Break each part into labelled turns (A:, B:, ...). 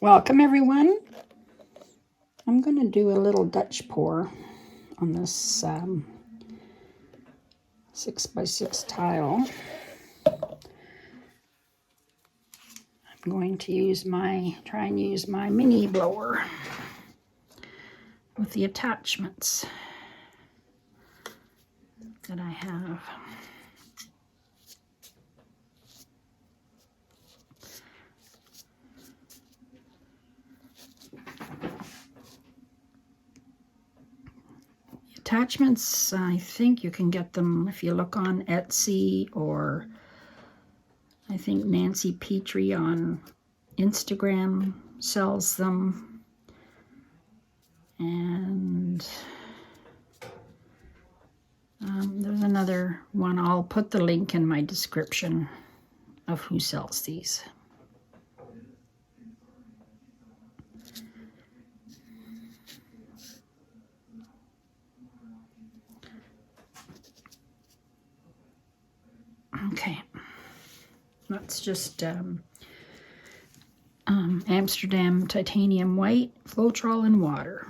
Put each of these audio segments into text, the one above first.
A: Welcome everyone. I'm going to do a little Dutch pour on this 6x6 tile. I'm going to try and use my mini blower with the attachments that I have. Attachments, I think you can get them if you look on Etsy, or I think Nancy Petrie on Instagram sells them. And there's another one. I'll put the link in my description of who sells these. Okay, that's just Amsterdam titanium white, Floetrol, and water.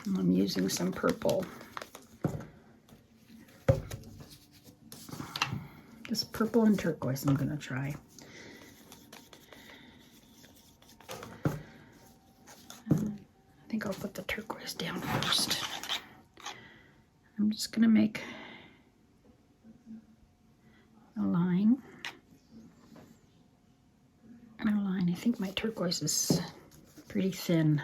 A: I'm using some purple. This purple and turquoise I'm going to try. I think I'll put the turquoise down first. I'm just going to make a line. I think my turquoise is pretty thin.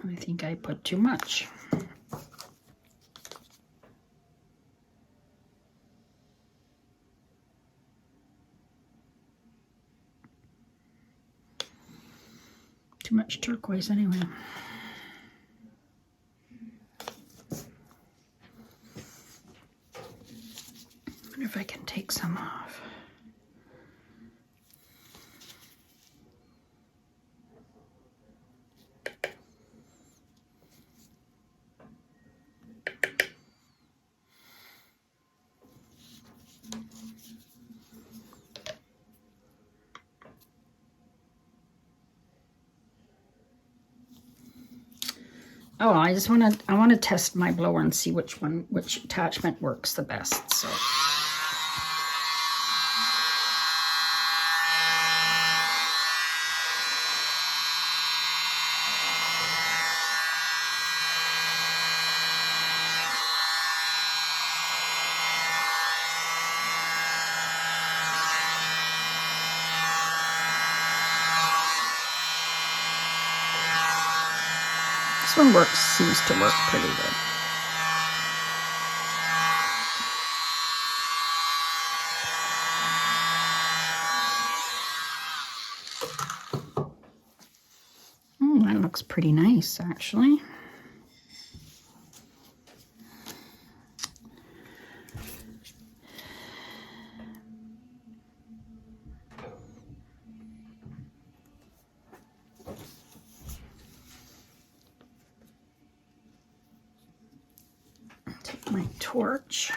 A: I think I put too much. Too much turquoise anyway. I wonder if I can take some off. Oh, I want to test my blower and see which attachment works the best. So this one seems to work pretty good. That looks pretty nice, actually. Take my torch.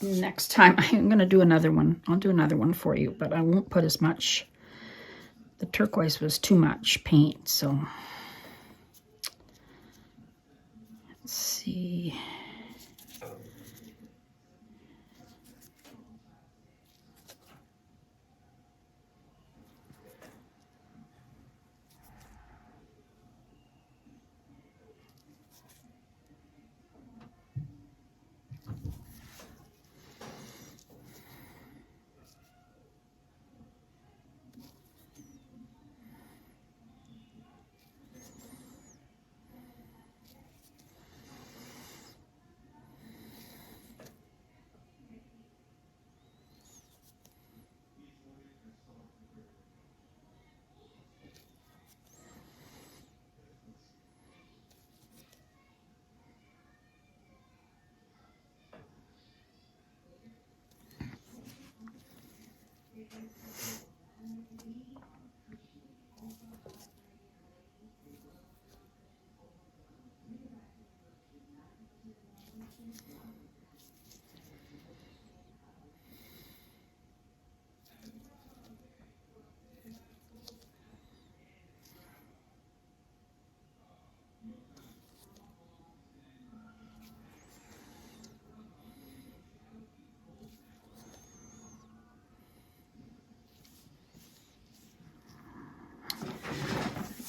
A: Next time I'm going to do another one. I'll do another one for you, but I won't put as much. The turquoise was too much paint, so let's see.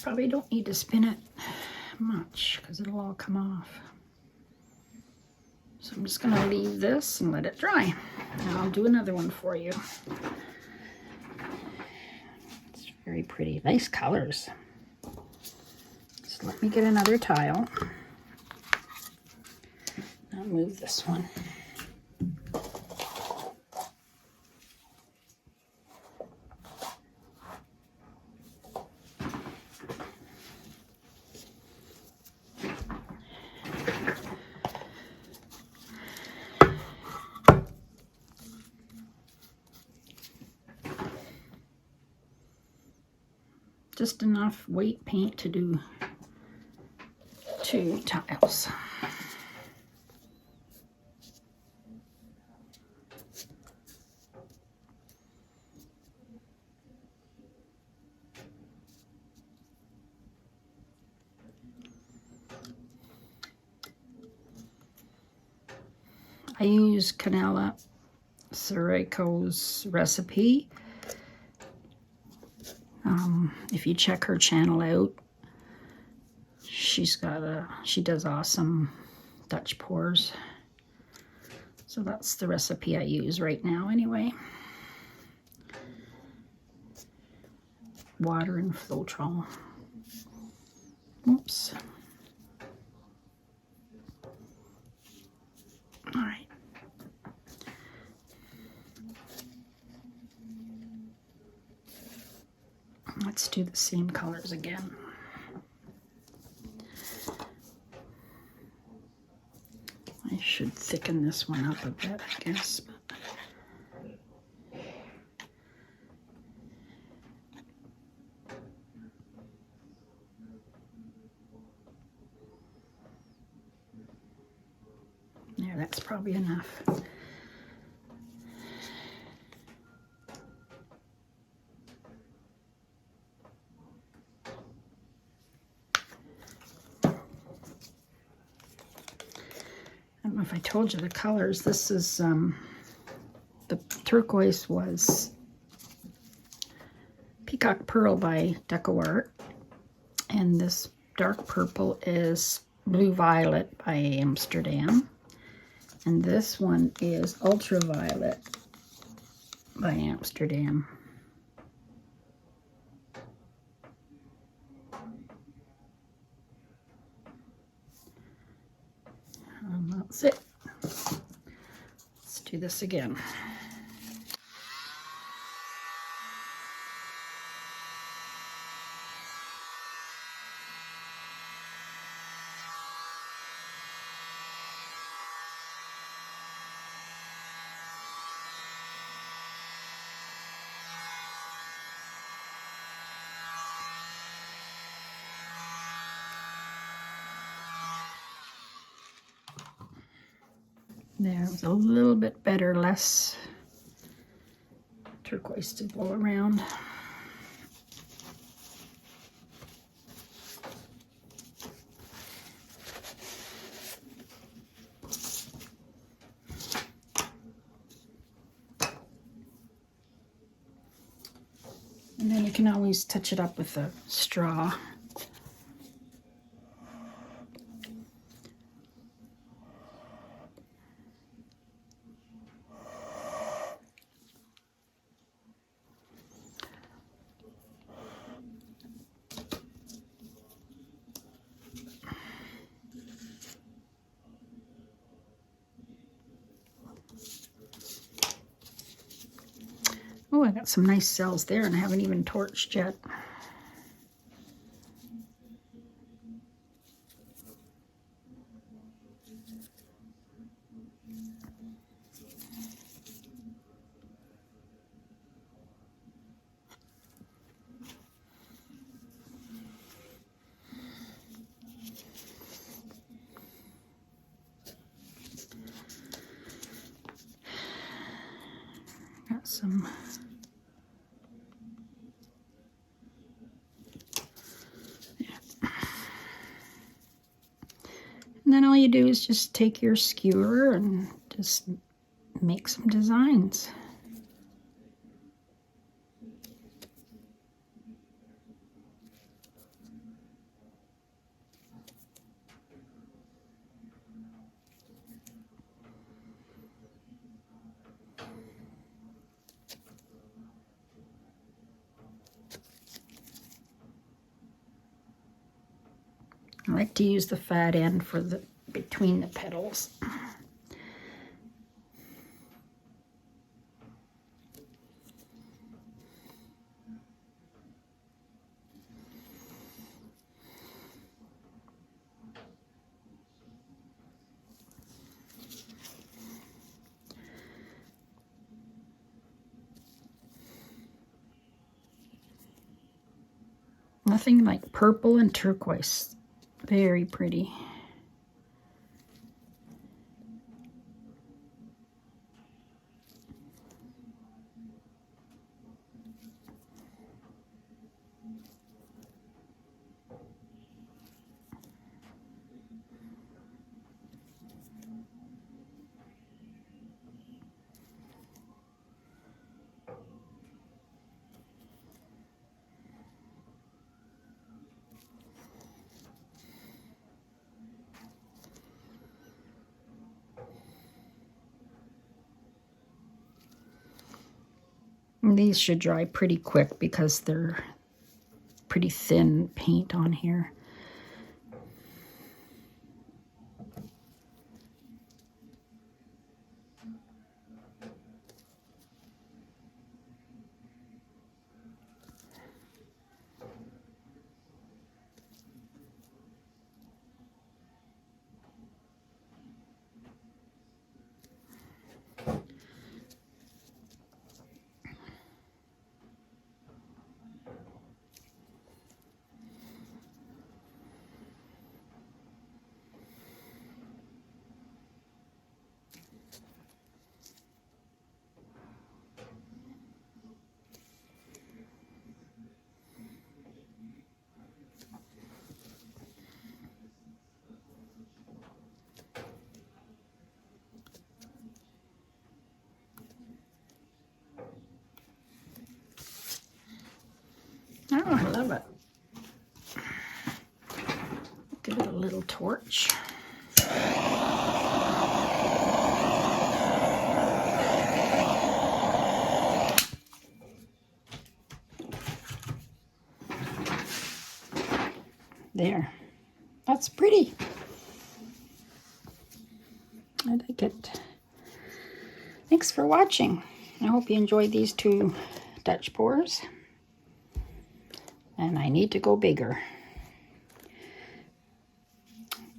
A: Probably don't need to spin it much because it'll all come off. So I'm just going to leave this and let it dry. And I'll do another one for you. It's very pretty. Nice colors. So let me get another tile. I'll move this one. Just enough white paint to do 2 tiles. I use carolesartroom's recipe. If you check her channel out, she does awesome Dutch pours. So that's the recipe I use right now anyway. Water and Floetrol. Oops. All right. Let's do the same colors again. I should thicken this one up a bit, I guess. Yeah, that's probably enough. I don't know if I told you the colors. This is, the turquoise was Peacock Pearl by DecoArt. And this dark purple is Blue Violet by Amsterdam. And this one is Ultraviolet by Amsterdam. And that's it. Let's do this again. There, it was a little bit better, less turquoise to blow around. And then you can always touch it up with a straw. Oh, I got some nice cells there and I haven't even torched yet. Got some and then all you do is just take your skewer and just make some designs. I like to use the fat end for the between the petals. Nothing like purple and turquoise. Very pretty. And these should dry pretty quick because they're pretty thin paint on here. Oh, I love it. Give it a little torch. There. That's pretty. I like it. Thanks for watching. I hope you enjoyed these 2 Dutch pours. And I need to go bigger.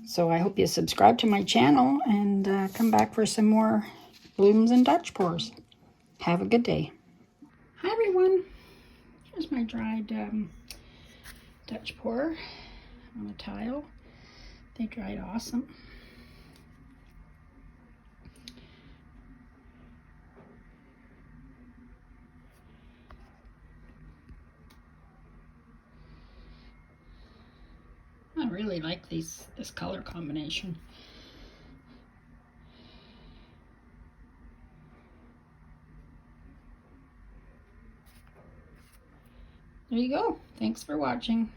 A: So I hope you subscribe to my channel and come back for some more blooms and Dutch pours. Have a good day. Hi everyone. Here's my dried Dutch pour on a tile. They dried awesome. I really like this color combination. There you go. Thanks for watching.